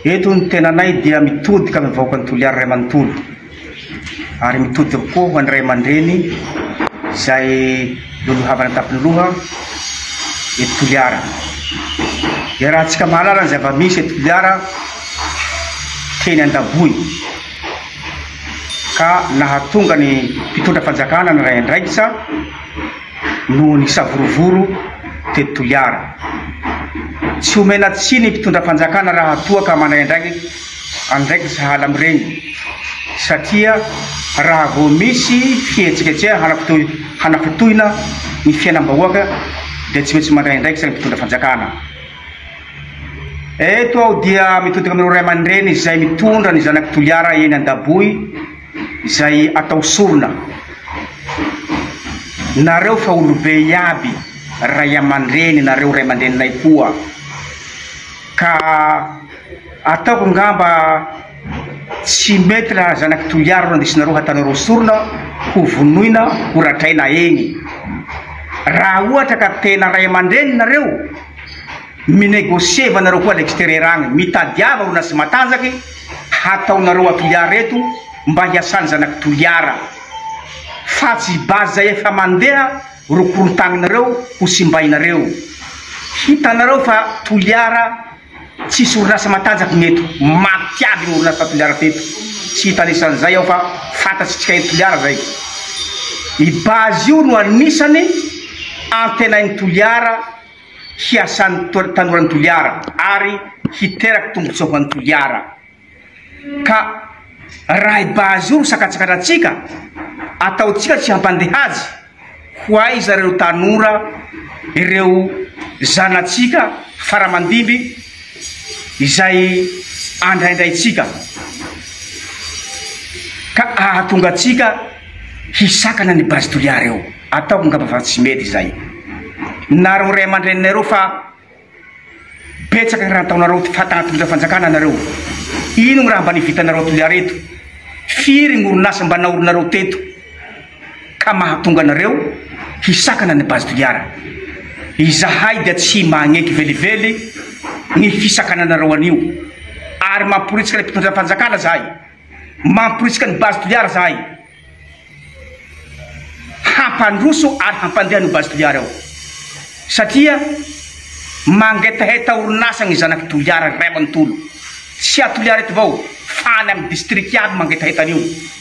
Eto ny tenanay dia mitody ka mivaoka ny toliara ray manontolo. Ary mitody koa ho an'ny ray aman-dreny izay lolohavana tampin'oloha eto toliara. Dia raha tsika mahalala ny zava-misy eto toliara teny Andaboy ka nahatonga ny mpitondra fanjakana ny ray andraikitra noho ny savorovoro teto toliara. Tsy omena tsy ny mpitondra fanjakana raha toa ka manay andraikitra sahala amin'ireny, satria raha vao misy fihetsiketsea hanafitohina ny fiainam-bahoaka dia tsy maintsy manay andraikitra ny mpitondra fanjakana. Eto aho dia mitodika amin'ireo ray aman-dreny izay mitondra ny zanaky toliara eny Andaboy izay atao sorona. Nareo fa olobe iaby ray aman-dreny, nareo ray aman-dreninay koa, ka ataoko ngamba tsy mety raha zanaky toliara ro andesinareo hatanareo sorona ho vonoina ho ratraina egny. Raha ohatra ka tena ray aman-dreny nareo, minegosie vanareo koa l'extérieur agny, mitadiava orinasy matanjaky hataonareo atoliara eto mba hiasany zanaky toliara, fa tsy bazy zay efa mandeha ro korontagninareo ho simbainareo. Hitanareo fa toliara tsisy orinasa matanjaky meto, matiaby ny orinasa toliara teto. Tsy hitanisan'izay aho fa fantatsitsika eny toliara zay. I bazy io no anisany antenain'ny toliara hiasan'ny tanoran'ny toliara ary hiteraky tombotsoa ho an'ny toliara. Ka raha i bazy io sakatsakaratsika ataotsika tsy hampandehazy ho aiza ireo tanora, ireo zanatsika faramandimby izay andraindraitsika, ka ahatonga atsika hisakana ny bazy toliara eo. Ataoko ngamba fa tsy mety zay. Nareo ray aman-dreninareo fa betsaka ny raha ataonareo fatagnatonja fanjakana nareo. Ino ny raha mba nivitanareo toliara eto? Firy ny orinasa mba naorinareo teto ka mahatonga nareo hisakana ny bazy toliara? Izahay dia tsy magneky velively ny fisakananareo anio, ary mamporitsika ny mpitondra fanjakana zahay, mamporitsika ny bazy toliara zahay, hampandroso ary hampandeha ny bazy toliara eo. Satria mangetaheta orinasa ny zanaky toliara ray manontolo. Tsy atoliara eto vao, fany amin'ny district aby mangetaheta an'io,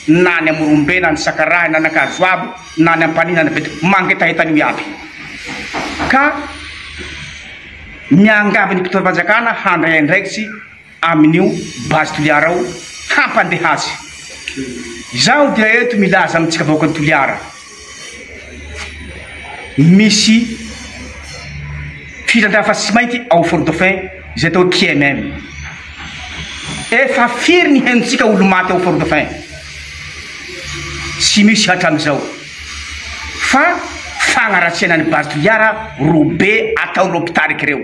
na ny Morombe, na ny Sakarahy, na ny Kazoabo, na ny Ampanina, na Beto, mangetaheta an'io iaby. Ka miangavy ny mpitondra fanjakana handray andraikitsy amin'io bazy toliara ao hampandehazy. Zaho dia eto milaza amintsika vahoaka ny toliara. Misy fitandrafa tsy mainty ao Fort-Dauphin izay atao KMM. Efa firy ny henontsika olo maty ao Fort-Dauphin, tsy misy hatramin'izao. Fa fagnaratsiana ny bazy toliara robe atao l'hôpital reo.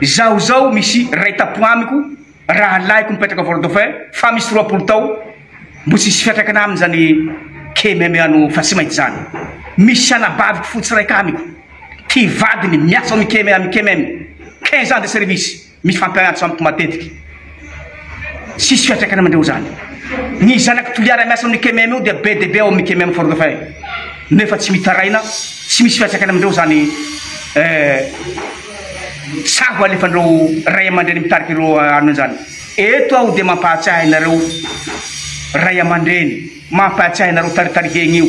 Zaho zao misy ray tapo amiko, raha laiko mipetraka Fort-Dauphin, fa misy 20 tao mbo tsisy fiatraka aminy zany KMM ano fa tsy mainty zany. Misy anabaviko fotsy raika amiko, ty vadiny miasa amin'ny KMM 15 ans de service, misy fampianatso amiko matetiky, tsisy fiatraka amindreo zany. Ny zanaky toliara miasa amin'ny KMM io dia BDB ao amin'ny KMM Fort-Dauphin, nefa tsy mitaraina, tsy misy fiatraka amindreo zany. Saho alefandreo ray aman-dreny mitariky ireo ano zany. Eto aho dia mampahatsahy nareo ray aman-dreny, mampahatsahy nareo taritarihegny io.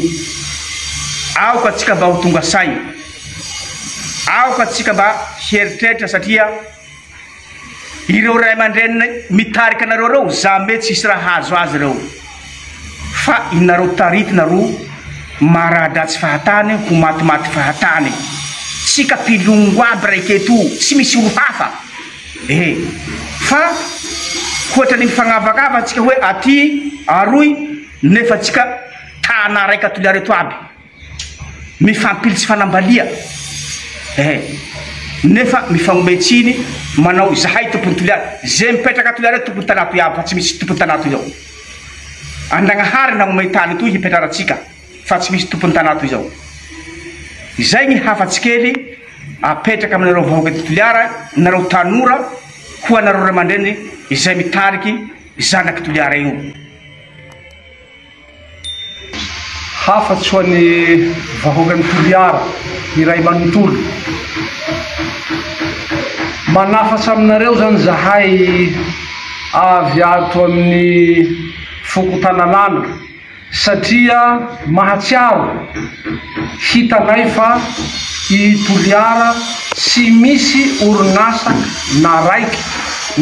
Aoka atsika mba ho tonga say, aoka atsika mba hieritreritra, satria ireo ray aman-dreny mitarika nareo reo jamais tsisy raha hazo azy reo, fa inareo tarity nareo marahadatsy fahatany ho matimaty fahatany. Tsika pilongo aby raiketo, tsy misy olo hafa. Fa koatra ny mifagnavakava tsika hoe aty aroy, nefa tsika tana raika toliara eto aby mifampilitsy fanambalia. Nefa mifagnometsiny manao zahay tompony toliara, zay mipetraka toliara tompony tanato iaby, fa tsy misy tompony tanato izao. Andagnahary nagnomey tany toy hipetraratsika, fa tsy misy tompony tanato izao. Zay ny hafatsikely apetraka aminareo vahoaka toliara, nareo tanora ho anareo ray aman-dreny izay mitariky zanaky toliara io. Hafatsy ho an'ny vahoakan'ny toliara iray manontolo. Manafatsy aminareo zany zahay avy ato amin'ny fokotananana satria mahatsiaro hitanay fa i toliara tsy misy orinasa na raiky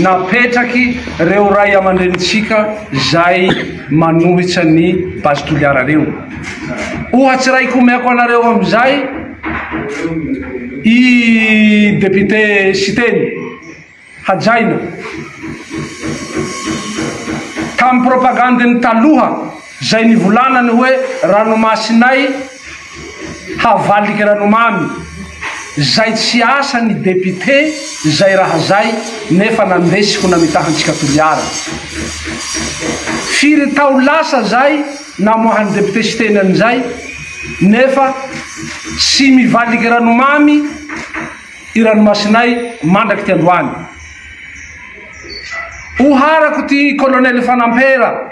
napetraky reo ray aman-drenitsika zay manohitsy ny bazy toliara reo. Ohatsy raiky omeko anareo amizay i député Siteny Hajaina tam propagandany taloha zay nivolanany hoe ranomasinay havaliky ranomamy, zay tsy asa ny député zay raha zay nefa nandesiko namitahantsika toliara. Firy tao lasa zay namohan'ny député Siteny an'izay nefa tsy mivaliky ranomamy i ranomasinay mandraky ty Androany. Oharako ty colonel Fanampera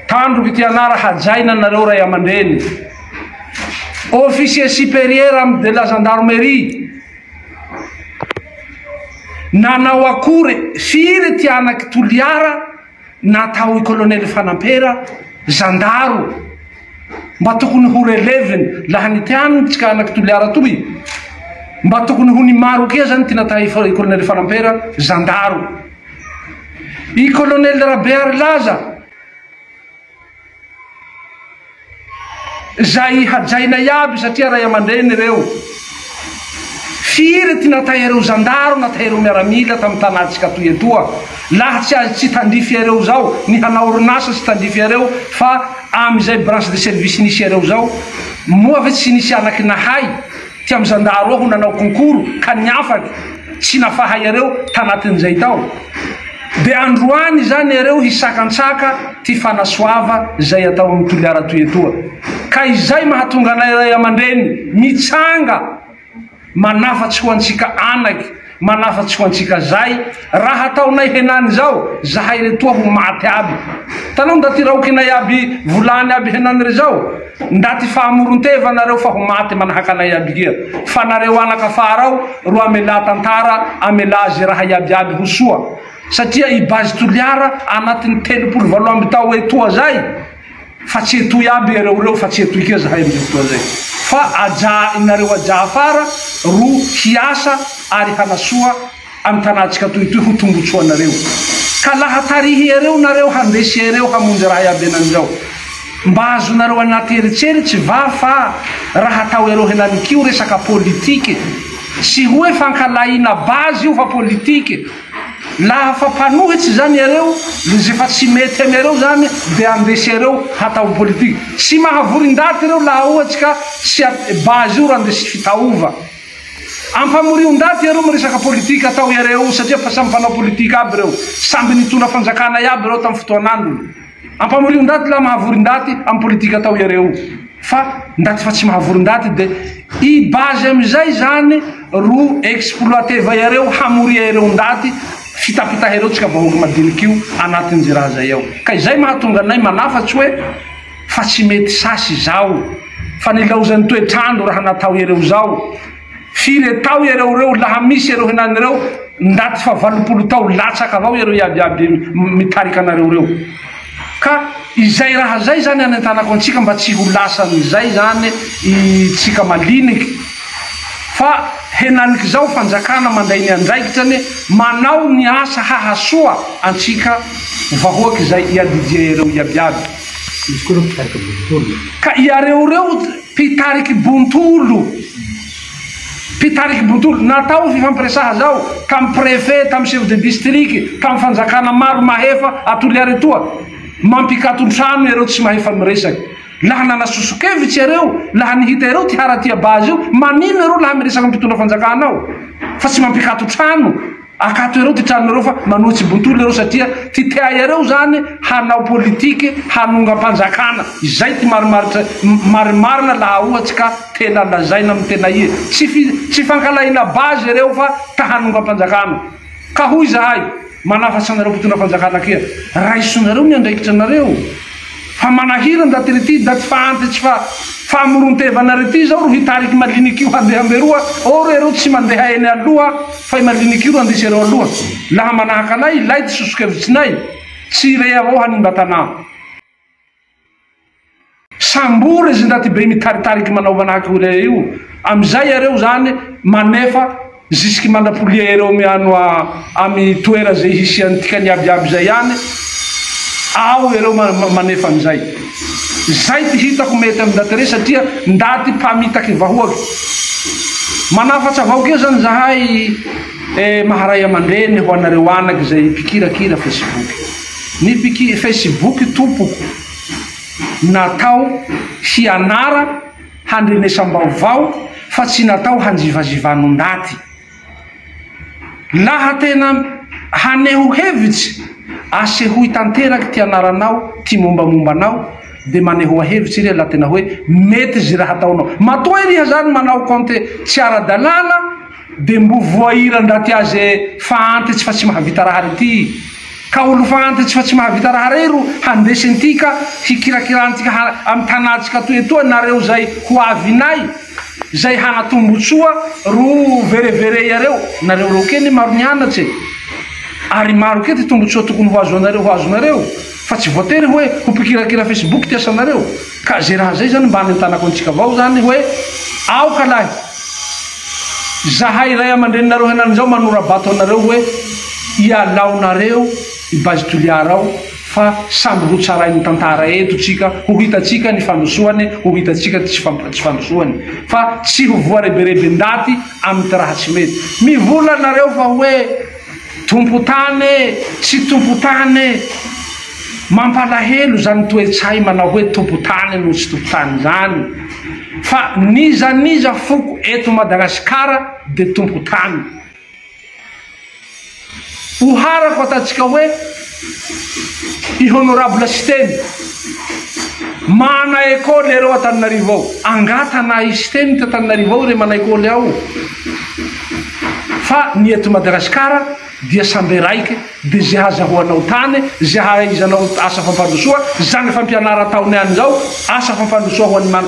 tandroky ty anara Hajaina nareo ray aman-dreny, officier supérieur de la gendarmerie, nanao akory firy ty anaky toliara natao i colonel Fanampera zandaro mba tokony ho releveny laha nitianiny tsika anaky toliara toy, mba tokony ho nimaro kea zany ty natahy i colonel Fanampera zandaro. I colonel Rabear Laza zay Hajaina iaby satria ray aman-dreny reo, firy ty natahy areo zandaro natahy areo miaramila tamy tanatsika toy etoa. Laha tsy tandrify areo zao ny hanao orinasa tsy tandrify areo fa amizay branche de service nisy areo zao moa ve tsy nisy anaky nahay ty amy zandaro aho nanao konkoro ka niafaky tsy nafahay areo tanatin'izay tao. De androany zany areo hisakantsaka ty fanasoava zay atao amy toliara toy etoa. Ka izay mahatonga anay ray aman-dreny mitsanga manafatsy ho antsika anaky, manafatsy ho antsika zay raha ataonay henany zao zahay retoa ho maty aby. Tanao ndaty raokinay aby volany aby henany re zao ndaty fahamoron-teva nareo fa ho maty manahaka anay aby kia, fa nareo anakafara ao ro amela tantara amela azy raha iaby aby ho soa. Satria i bazy toliara anatin'ny 37 amby tao etoa zay fa tsy etoy aby areo reo fa tsy etoy kia zahay amizay fotoa zay, fa aja inareo aja afara ro hiasa ary hanasoa amy tanatsika toytoy ho tombotsoanareo. Ka laha tarihy areo nareo handesy areo hamonjy raha iaby enan'izao mba azonareo anaty eritseritsy va fa raha atao areo henanikio resaka politike, tsy hoe fankalaina bazy io fa politike. Laha fa mpanohitsy zany areo izy fa tsy mety amy areo zany de andesy areo hatao politike. Tsy mahavorin-daty reo laha ohatsy ka tsy bazy io randesy fitaova. Ampamorio-ndaty areo miresaka politika atao areo satria fa samy mpanao politika aby reo, samby nitona fanjakana iaby reo tamy fotoanandro. Ampamorio-ndaty laha mahavorin-daty amy politika atao areo, fa ndaty fa tsy mahavorin-daty de i bazy amizay zany ro exploiteva areo hamoria areo ndaty fitapitahy areo tsika vahoaky madiniky io anatin'izay raha zay ao. Ka izay mahatonga anay manafatsy hoe fa tsy mety sasy zao, fa nilaozan'ny toetrandro raha natao areo zao. Firy atao areo reo laha misy areo henany reo ndaty fa 20 tao latsaka avao areo iabiaby mitariky anareo reo. Ka izay raha zay zany anentanako antsika mba tsy ho lasan'izay zany itsika maliniky, fa henaniky zao fanjakana manday ny andraikitrany manao ny asa hahasoa antsika vahoaky zay iadidia areo iabiaby. Ka iareo reo pitariky bontolo, pitariky bontolo natao fifampiresaha zao tamy préfet, tamy chef de district, tamy fanjakana maro mahefa atoliary etoa mampikaton-trano areo tsy mahefa miresaky. Laha nanasosokevitsy areo, laha nihita areo ty haratia bazy io, manino areo laha miresaky amy mpitondra fanjakana ao fa tsy mampikato trano. akato ereo ty tranonareo fa manotsy bontolo ereo satria ty tea ereo zany hanao politike hanongampanjakana izay ty marimarina laha ohatsy ka tena lazaina amy tena ie tsy fankalaina bazy ereo fa ta hanongampanjakana ka hoy zahay manafatsy anareo mpitondra fanjakana kia raisonareo ny andraikitra anareo fa manahira ndaty rety da ty faantitsy fa amorontevana rety zao ro hitariky malinikio handeha amberoa oro ereo tsy mandeha eny aloha fa malinikio ro andisy ereo aloha laha manahaka anay ilay ty sosokevitsinay tsy re avao hanimbatanà sambory izy ndaty be mitaritariky manaova anahaky ore io amizay ereo zany manefa jusky mandapolia ereo miano amy toera zay hisiany tikany abiaby zay any ao ereo manefa amizay zay ty hitako mety amy daty re satria ndaty mpamitaky vahoaky manafatsy avao keo zany zahay maharay amandreny ho anareo anaky zay pikirakira Facebook ny Facebook tompoko natao hianara handrenesam-baovao fa tsy natao hanjivazivanao ndaty laha tena haneho hevitsy asehoy tanteraky ty anaranao ty mombamombanao de manehoa hevitsy ire la tena hoe mety zy raha ataonao matoa iriha zany manao konte tsy ara-dalàna de mbo voaira ndaty azy faantitsy fa tsy mahavita raha rety ka olo faantitsy fa tsy mahavita raha rey ro handesintika hikirakiransika amy tanatsika toetoa nareo zay ho avinay zay hanatombontsoa ro verevere areo nareo reo keny maro nianatsy ary maro ke ty tombotsoa tokony ho azonareo fa tsy voatery hoe ho pikirakira Facebook ty asanareo ka ze raha zay zany mba hanentanako antsika avao zany hoe aoka lahy zahay ray amandreninareo henan'izao manora-bato anareo hoe ialaonareo ibazy toliara ao fa samby ho tsarainy tantara eto tsika ho hitatsika ny fandrosoany ho hitatsika tsy fandrosoany fa tsy ho voareberebe ndaty amy ty raha tsy mety mivolanareo fa hoe tompotane tsy tompotane mampalahelo zany toetsay manao hoe tompotany no tsy tompotany zany fa niza foko eto Madagasikara de tompotany oharako atatsika hoe i honorable Système mana ekôly ereo Antananarivo ao angatana i Système ty Antananarivo ao re mana ekôly ao fa ny eto Madagasikara dia sambe raiky de ze hazahoanao tany ze haizanao asa fampandrosoa zany fampianara taony any zao asa fampandrosoa ho any